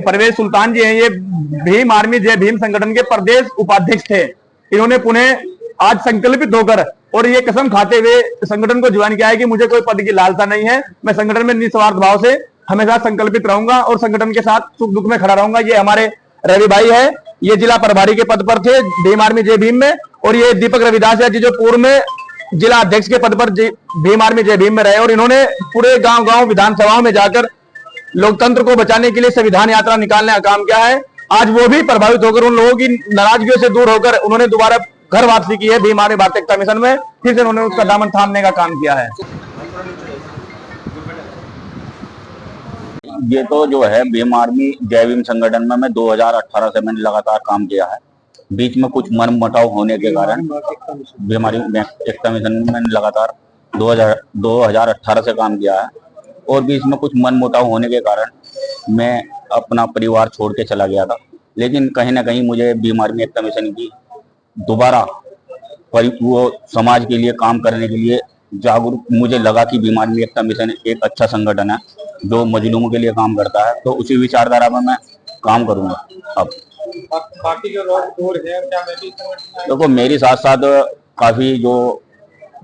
परवेज सुल्तान जी हैं, ये भीम आर्मी जय भीम संगठन के प्रदेश उपाध्यक्ष थे। इन्होंने पुनः आज संकल्पित होकर और ये कसम खाते हुए संगठन को ज्वाइन किया है कि मुझे कोई पद की लालसा नहीं है, मैं संगठन में निस्वार्थ भाव से हमेशा संकल्पित रहूंगा और संगठन के साथ सुख दुख में खड़ा रहूंगा। ये हमारे रवि भाई है, ये जिला प्रभारी के पद पर थे भीम आर्मी जय भीम में, और ये दीपक रविदास है जी, जो पूर्व में जिला अध्यक्ष के पद पर भीम आर्मी जय भीम में रहे, और इन्होंने पूरे गांव-गांव विधानसभाओं में जाकर लोकतंत्र को बचाने के लिए संविधान यात्रा निकालने का काम किया है। आज वो भी प्रभावित होकर, उन लोगों की नाराजगियों से दूर होकर उन्होंने दोबारा घर वापसी की है भीम आर्मी भारतीय एकता मिशन में, फिर से उन्होंने उसका दामन थामने का काम किया है। ये तो जो है भीम आर्मी जय भीम संगठन में मैं 2018 से मैंने लगातार काम किया है। बीच में कुछ मनमुटाव होने के कारण भीम आर्मी एकता मिशन में मैंने लगातार 2018 से काम किया है, और बीच में कुछ मनमुटाव होने के कारण मैं अपना परिवार छोड़ के चला गया था। लेकिन कहीं ना कहीं मुझे भीम आर्मी एकता मिशन की दोबारा वो समाज के लिए काम करने के लिए जागरूक, मुझे लगा कि भीम आर्मी एकता मिशन एक अच्छा संगठन है जो मजलूमों के लिए काम करता है, तो उसी विचारधारा में मैं काम करूंगा। अब बाकी जो लोग हैं क्या देखो, मेरे साथ साथ काफी जो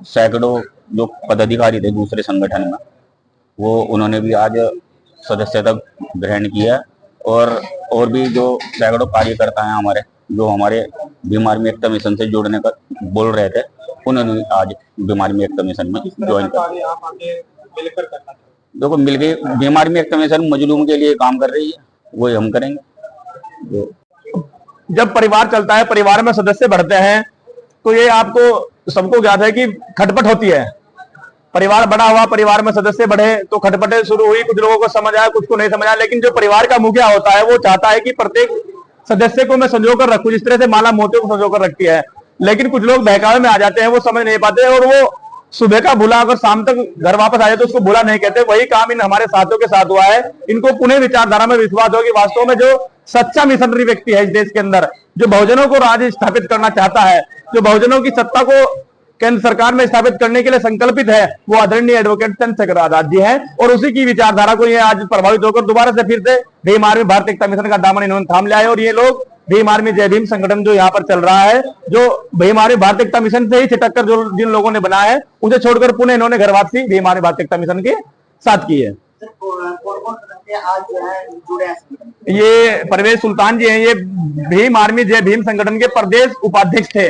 सैकड़ों जो पदाधिकारी थे दूसरे संगठन में, वो उन्होंने भी आज सदस्यता ग्रहण किया है, और भी जो सैकड़ों कार्यकर्ता हैं हमारे, जो हमारे भीम आर्मी एकता मिशन से जुड़ने का बोल रहे थे, उन्होंने आज भीम आर्मी एकता मिशन में ज्वाइन कर। देखो, मिल गई भीम आर्मी एकता मिशन मजलूम के लिए काम कर रही है, वही हम करेंगे। जब परिवार चलता है, परिवार में सदस्य बढ़ते हैं, तो ये आपको सबको ज्ञात है कि खटपट होती है। परिवार बड़ा हुआ, परिवार में सदस्य बढ़े तो खटपटें शुरू हुई, कुछ लोगों को समझ आया, कुछ को नहीं समझ आया। लेकिन जो परिवार का मुखिया होता है वो चाहता है कि प्रत्येक सदस्य को मैं संजो कर रखूं, जिस तरह से माला मोतियों को संजो कर रखती है। लेकिन कुछ लोग बहकावे में आ जाते हैं, वो समझ नहीं पाते, और वो सुबह का भूला अगर शाम तक घर वापस आ जाए तो उसको भूला नहीं कहते। वही काम इन हमारे साथियों के साथ हुआ है। इनको पुनः विचारधारा में विश्वास हो कि वास्तव में जो सच्चा मिशनरी व्यक्ति है इस देश के अंदर, जो बहुजनों को राज्य स्थापित करना चाहता है, जो बहुजनों की सत्ता को केंद्र सरकार में स्थापित करने के लिए संकल्पित है, वो आदरणीय एडवोकेट चंद्रशेखर आजाद जी हैं, और उसी की विचारधारा को ये आज प्रभावित होकर दोबारा से फिर से भीम आर्मी भारतीय एकता मिशन का दामन इन्होंने थाम लिया है। और ये लोग भीम आर्मी जय भीम संगठन जो यहाँ पर चल रहा है, जो भीम आर्मी भारतीय एकता मिशन से ही छिटक कर जो जिन लोगों ने बनाया है, उसे छोड़कर पुनः इन्होंने घर वापसी भीम आर्मी भारतीय एकता मिशन के साथ की है। ये परवेज सुल्तान जी हैं, ये भीम आर्मी जय भीम संगठन के प्रदेश उपाध्यक्ष थे।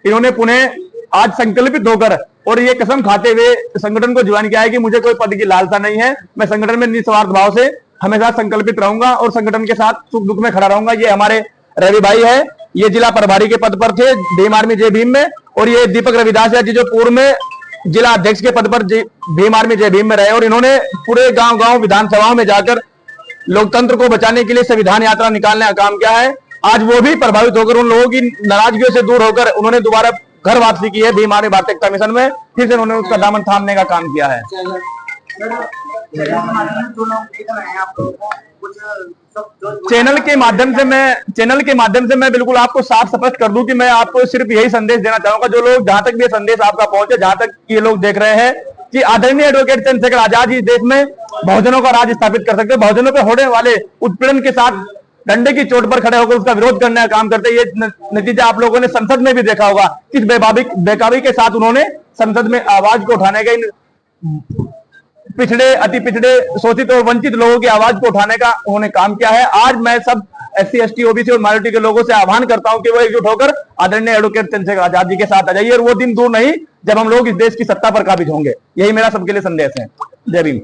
इन्होंने पुनः आज संकल्पित होकर और ये कसम खाते हुए संगठन को ज्वाइन किया है कि मुझे कोई पद की लालसा नहीं है, मैं संगठन में निस्वार्थ भाव से हमेशा संकल्पित रहूंगा और संगठन के साथ सुख दुख में खड़ा रहूंगा। ये हमारे रवि भाई है, ये जिला प्रभारी के पद पर थे भीम आर्मी जय भीम में, और ये दीपक रविदास है जी, जो पूर्व में जिला अध्यक्ष के पद पर भीम आर्मी जय भीम में रहे, और इन्होंने पूरे गांव-गांव विधानसभाओं में जाकर लोकतंत्र को बचाने के लिए संविधान यात्रा निकालने का काम किया है। आज वो भी प्रभावित होकर, उन लोगों की नाराजगियों से दूर होकर उन्होंने दोबारा घर वापसी की है भीम आर्मी भारतीय एकता मिशन में, फिर से उन्होंने उसका दामन थामने का काम किया है। चैनल के माध्यम से मैं बिल्कुल आपको साफ स्पष्ट कर दूं कि मैं आपको सिर्फ यही संदेश देना चाहूंगा, जो लोग जहां तक भी संदेश आपका पहुंचे, जहां तक ये लोग देख रहे हैं कि आदरणीय एडवोकेट चंद्रशेखर आजाद इस देश में बहुजनों का राज स्थापित कर सकते, बहुजनों पर होने वाले उत्पीड़न के साथ डंडे की चोट पर खड़े होकर उसका विरोध करने का काम करते। ये नतीजा आप लोगों ने संसद में भी देखा होगा, किस बेकाबी के साथ उन्होंने संसद में आवाज को उठाने का, पिछड़े, अति पिछड़े, शोषित और वंचित लोगों की आवाज को उठाने का उन्होंने काम किया है। आज मैं सब SC, ST, OBC और माइनॉरिटी के लोगों से आह्वान करता हूं कि वो एकजुट होकर आदरणीय एडवोकेट चंद्रशेखर आजाद जी के साथ आ जाइए, और वो दिन दूर नहीं जब हम लोग इस देश की सत्ता पर काबिज होंगे। यही मेरा सबके लिए संदेश है। जय भीम।